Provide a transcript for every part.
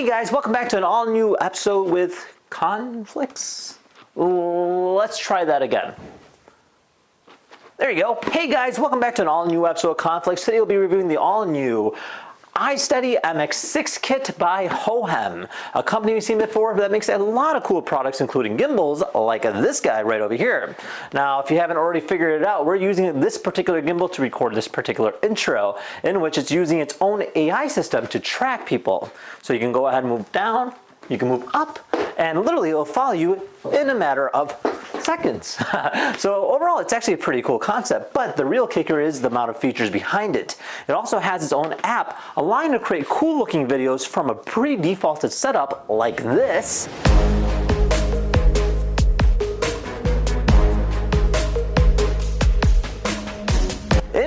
Hey guys, welcome back to an all new episode with conflicts. Let's try that again. There you go. Hey guys, welcome back to an all new episode of Conflicts. Today we'll be reviewing the all new iSteady MX6 kit by Hohem, a company we've seen before that makes a lot of cool products, including gimbals like this guy right over here. Now, if you haven't already figured it out, we're using this particular gimbal to record this particular intro, in which it's using its own AI system to track people. So you can go ahead and move down, you can move up, and literally it'll follow you in a matter of seconds. So overall, it's actually a pretty cool concept, but the real kicker is the amount of features behind it. It also has its own app, allowing to create cool looking videos from a pre-defaulted setup like this.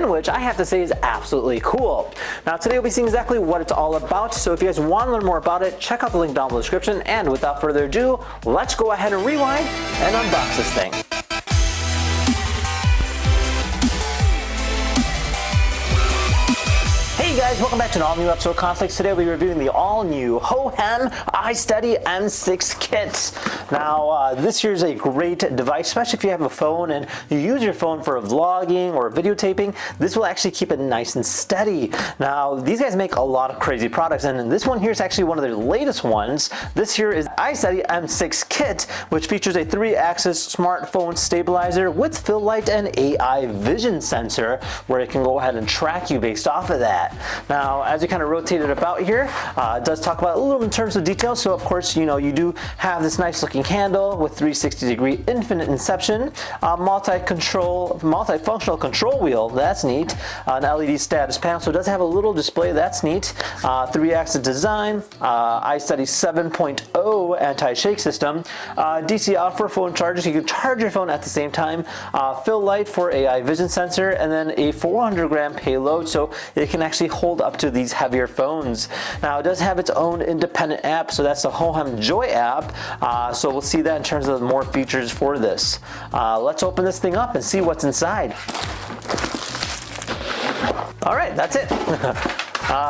Which I have to say is absolutely cool. Now today we'll be seeing exactly what it's all about, so if you guys want to learn more about it, check out the link down below in the description, and without further ado, let's go ahead and rewind and unbox this thing. Hey guys, welcome back to an all new episode of Conflicts. Today we'll be reviewing the all new Hohem iSteady M6 kit. Now this here is a great device, especially if you have a phone and you use your phone for vlogging or videotaping. This will actually keep it nice and steady. Now these guys make a lot of crazy products, and this one here is actually one of their latest ones. This here is iSteady M6 kit, which features a 3-axis smartphone stabilizer with fill light and AI vision sensor, where it can go ahead and track you based off of that. Now, as you kind of rotate it about here, it does talk about a little in terms of details. So of course, you know, you do have this nice looking handle with 360-degree infinite inception, multifunctional control wheel, that's neat, an LED status panel, so it does have a little display, that's neat, 3-axis design, iSteady 7.0 anti-shake system, DC out for phone chargers, so you can charge your phone at the same time, fill light for AI vision sensor, and then a 400-gram payload, so it can actually hold up to these heavier phones. Now it does have its own independent app, so that's the Hohem Joy app, so we'll see that in terms of more features for this. Let's open this thing up and see what's inside. All right, that's it.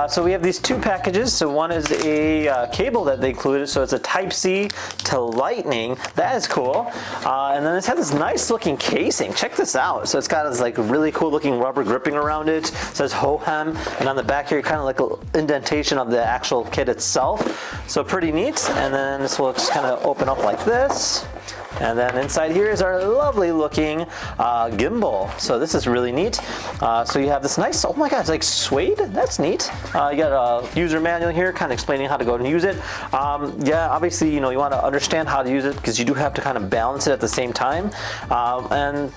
So we have these two packages. So one is a cable that they included, so it's a Type-C to Lightning. That is cool. And then it's had this nice looking casing. Check this out. So it's got this like really cool looking rubber gripping around it. It says Hohem, and on the back here, kind of like an indentation of the actual kit itself. So pretty neat. And then this will just kind of open up like this. And then inside here is our lovely looking gimbal. So this is really neat. So you have this nice, oh my god, it's like suede. That's neat. You got a user manual here kind of explaining how to go and use it. Yeah, obviously, you know, you want to understand how to use it because you do have to kind of balance it at the same time. And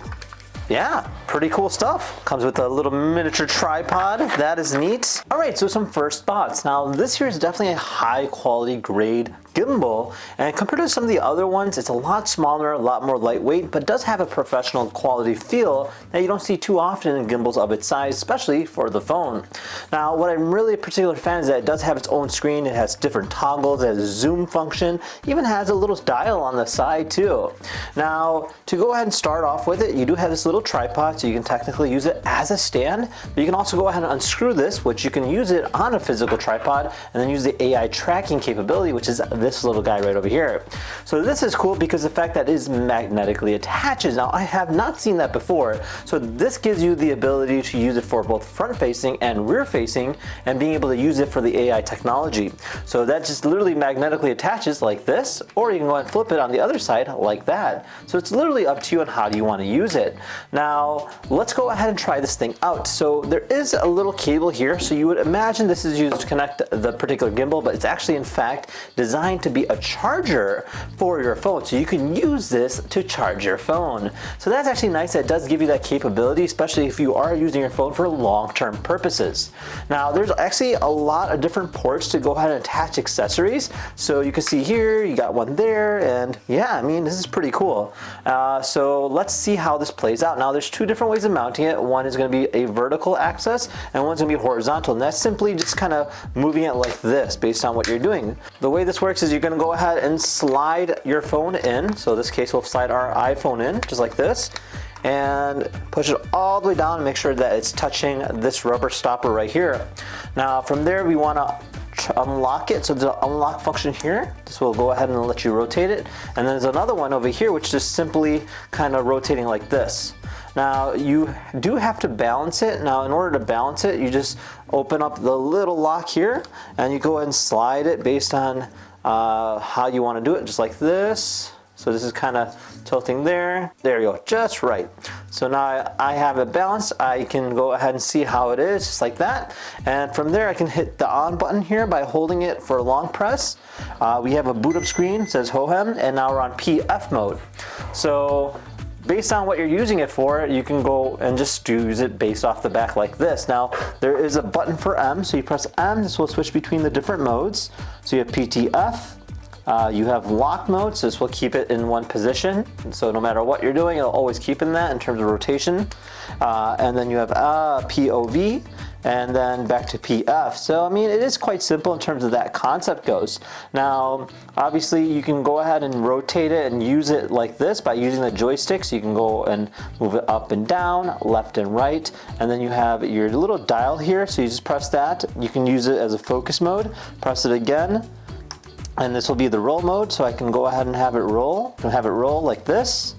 yeah, pretty cool stuff. Comes with a little miniature tripod. That is neat. All right, so some first thoughts. Now, this here is definitely a high quality grade gimbal, and compared to some of the other ones, it's a lot smaller, a lot more lightweight, but does have a professional quality feel that you don't see too often in gimbals of its size, especially for the phone. Now, what I'm really a particular fan is that it does have its own screen. It has different toggles, it has a zoom function, even has a little dial on the side too. Now, to go ahead and start off with it, you do have this little tripod, so you can technically use it as a stand, but you can also go ahead and unscrew this, which you can use it on a physical tripod, and then use the AI tracking capability, which is this little guy right over here. So this is cool because the fact that it is magnetically attaches. Now I have not seen that before, so this gives you the ability to use it for both front facing and rear facing, and being able to use it for the AI technology. So that just literally magnetically attaches like this, or you can go ahead and flip it on the other side like that. So it's literally up to you on how do you want to use it. Now let's go ahead and try this thing out. So there is a little cable here, so you would imagine this is used to connect the particular gimbal, but it's actually in fact designed to be a charger for your phone, so you can use this to charge your phone. So that's actually nice. That does give you that capability, especially if you are using your phone for long-term purposes. Now there's actually a lot of different ports to go ahead and attach accessories. So you can see here, you got one there, and yeah, I mean, this is pretty cool. So let's see how this plays out. Now there's two different ways of mounting it. One is going to be a vertical access, and one's going to be horizontal, and that's simply just kind of moving it like this based on what you're doing. The way this works is you're going to go ahead and slide your phone in. So in this case, we'll slide our iPhone in just like this, and push it all the way down and make sure that it's touching this rubber stopper right here. Now from there, we want to unlock it. So there's an unlock function here. This will go ahead and let you rotate it. And then there's another one over here, which is simply kind of rotating like this. Now you do have to balance it. Now in order to balance it, you just open up the little lock here and you go ahead and slide it based on how you want to do it, just like this. So this is kind of tilting there. There you go, just right. So now I have it balanced. I can go ahead and see how it is, just like that. And from there I can hit the on button here by holding it for a long press. We have a boot up screen, it says Hohem, and now we're on PF mode. So based on what you're using it for, you can go and just use it based off the back like this. Now, there is a button for M, so you press M, this will switch between the different modes. So you have PTF, you have lock mode, so this will keep it in one position. So no matter what you're doing, it'll always keep in that in terms of rotation. And then you have POV, and then back to PF. So I mean, it is quite simple in terms of that concept goes. Now, obviously you can go ahead and rotate it and use it like this by using the joystick. So you can go and move it up and down, left and right. And then you have your little dial here. So you just press that. You can use it as a focus mode. Press it again. And this will be the roll mode. So I can go ahead and have it roll. I can have it roll like this.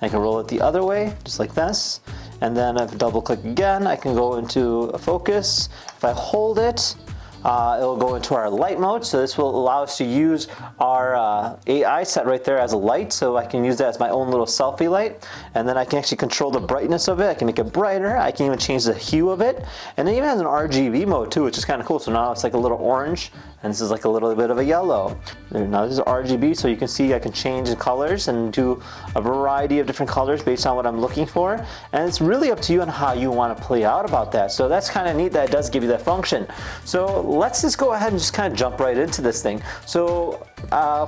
I can roll it the other way, just like this. And then if I double click again, I can go into a focus. If I hold it, it'll go into our light mode. So this will allow us to use our AI set right there as a light. So I can use that as my own little selfie light. And then I can actually control the brightness of it. I can make it brighter. I can even change the hue of it. And it even has an RGB mode too, which is kind of cool. So now it's like a little orange. And this is like a little bit of a yellow. Now this is RGB, so you can see I can change the colors and do a variety of different colors based on what I'm looking for. And it's really up to you on how you want to play out about that. So that's kind of neat that it does give you that function. So let's just go ahead and just kind of jump right into this thing. So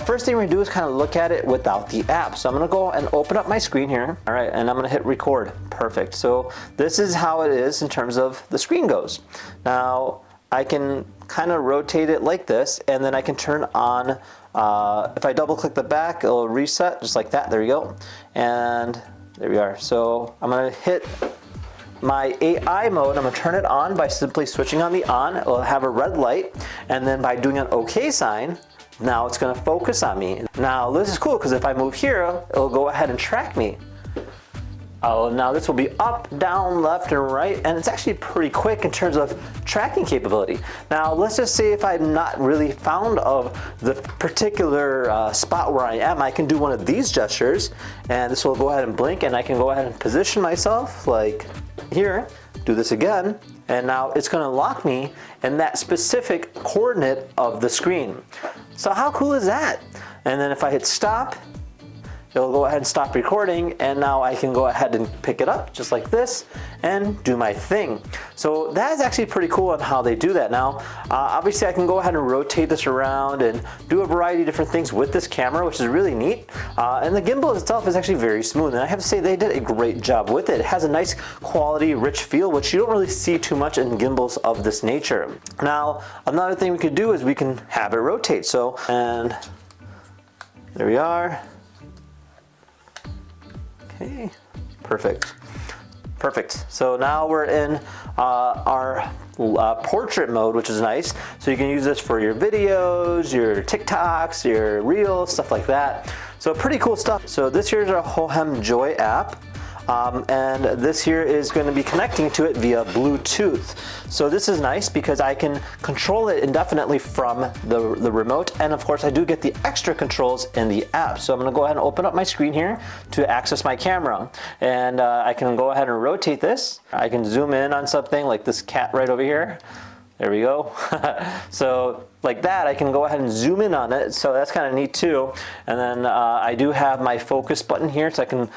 first thing we're gonna do is kind of look at it without the app. So I'm gonna go and open up my screen here. All right, and I'm gonna hit record. Perfect. So this is how it is in terms of the screen goes. Now, I can kind of rotate it like this, and then I can turn on, if I double click the back, it'll reset just like that. There you go. And there we are. So I'm gonna hit my AI mode. I'm gonna turn it on by simply switching on the on. It'll have a red light, and then by doing an OK sign, now it's gonna focus on me. Now this is cool because if I move here, it'll go ahead and track me. Oh, now this will be up, down, left, and right, and it's actually pretty quick in terms of tracking capability. Now, let's just say if I'm not really fond of the particular spot where I am, I can do one of these gestures, and this will go ahead and blink, and I can go ahead and position myself like here, do this again, and now it's gonna lock me in that specific coordinate of the screen. So how cool is that? And then if I hit stop, it'll go ahead and stop recording, and now I can go ahead and pick it up just like this and do my thing. So that is actually pretty cool on how they do that. Now, obviously I can go ahead and rotate this around and do a variety of different things with this camera, which is really neat. And the gimbal itself is actually very smooth, and I have to say they did a great job with it. It has a nice quality, rich feel, which you don't really see too much in gimbals of this nature. Now, another thing we could do is we can have it rotate. So, and there we are. Okay, perfect. Perfect. So now we're in our portrait mode, which is nice. So you can use this for your videos, your TikToks, your Reels, stuff like that. So pretty cool stuff. So this here is our Hohem Joy app. And this here is going to be connecting to it via Bluetooth. So this is nice because I can control it indefinitely from the remote, and of course I do get the extra controls in the app. So I'm going to go ahead and open up my screen here to access my camera, and I can go ahead and rotate this. I can zoom in on something like this cat right over here. There we go. So like that, I can go ahead and zoom in on it. So that's kind of neat too. And then I do have my focus button here, so I can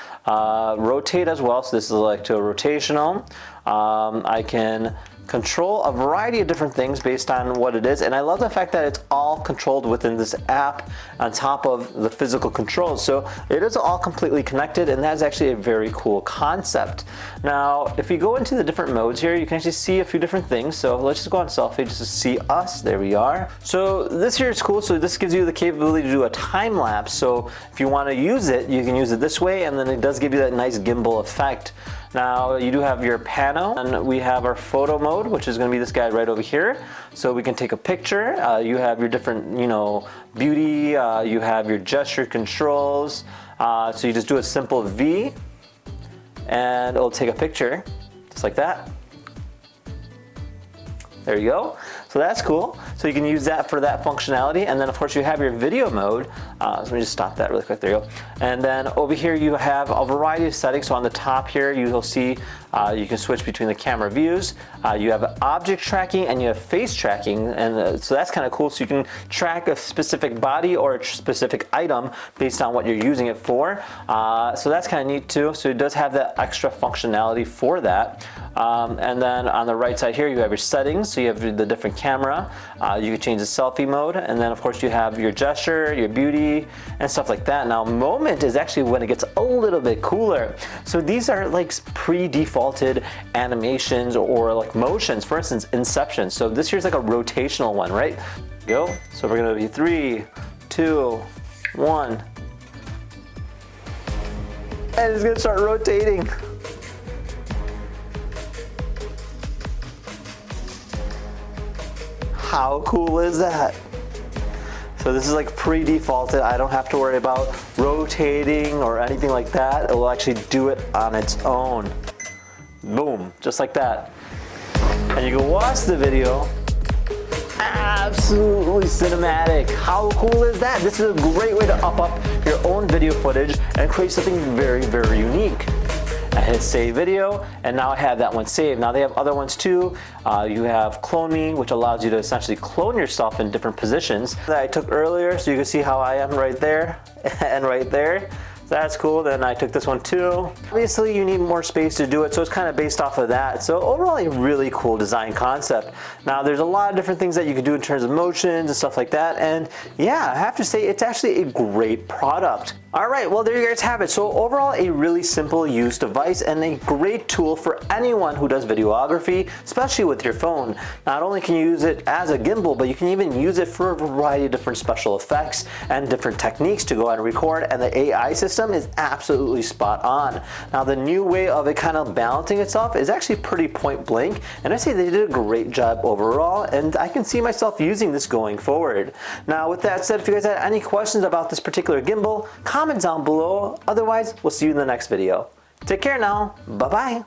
rotate as well. So this is like to a rotational. I can control a variety of different things based on what it is, and I love the fact that it's all controlled within this app on top of the physical controls. So it is all completely connected, and that's actually a very cool concept. Now, if you go into the different modes here, you can actually see a few different things. So let's just go on selfie just to see us. There we are. So this here is cool. So this gives you the capability to do a time lapse. So if you want to use it, you can use it this way, and then it does give you that nice gimbal effect. Now you do have your pano, and we have our photo mode, which is going to be this guy right over here. So we can take a picture. You have your different, beauty. You have your gesture controls. So you just do a simple V, and it'll take a picture, just like that. There you go. So that's cool. So you can use that for that functionality. And then of course you have your video mode. So let me just stop that really quick. There you go. And then over here you have a variety of settings. So on the top here you'll see you can switch between the camera views. You have object tracking and you have face tracking. And so that's kind of cool. So you can track a specific body or a specific item based on what you're using it for. So that's kind of neat too. So it does have that extra functionality for that. And then on the right side here you have your settings. So you have the different camera. You can change the selfie mode, and then of course you have your gesture, your beauty, and stuff like that. Now moment is actually when it gets a little bit cooler. So these are like pre-defaulted animations or like motions. For instance, Inception. So this here's like a rotational one, right? Go. So we're gonna be 3, 2, 1, and it's gonna start rotating. How cool is that? So this is like pre-defaulted. I don't have to worry about rotating or anything like that. It will actually do it on its own. Boom, just like that. And you can watch the video. Absolutely cinematic. How cool is that? This is a great way to up your own video footage and create something very, very unique. I hit save video, and now I have that one saved. Now they have other ones too. You have clone me, which allows you to essentially clone yourself in different positions that I took earlier, so you can see how I am right there and right there. That's cool. Then I took this one too. Obviously you need more space to do it, so it's kind of based off of that. So overall a really cool design concept. Now there's a lot of different things that you can do in terms of motions and stuff like that, and yeah, I have to say it's actually a great product. Alright, well there you guys have it. So overall a really simple use device and a great tool for anyone who does videography, especially with your phone. Not only can you use it as a gimbal, but you can even use it for a variety of different special effects and different techniques to go out and record, and the AI system is absolutely spot on. Now the new way of it kind of balancing itself is actually pretty point blank, and I say they did a great job overall, and I can see myself using this going forward. Now with that said, if you guys had any questions about this particular gimbal, comment down below. Otherwise, we'll see you in the next video. Take care now. Bye-bye.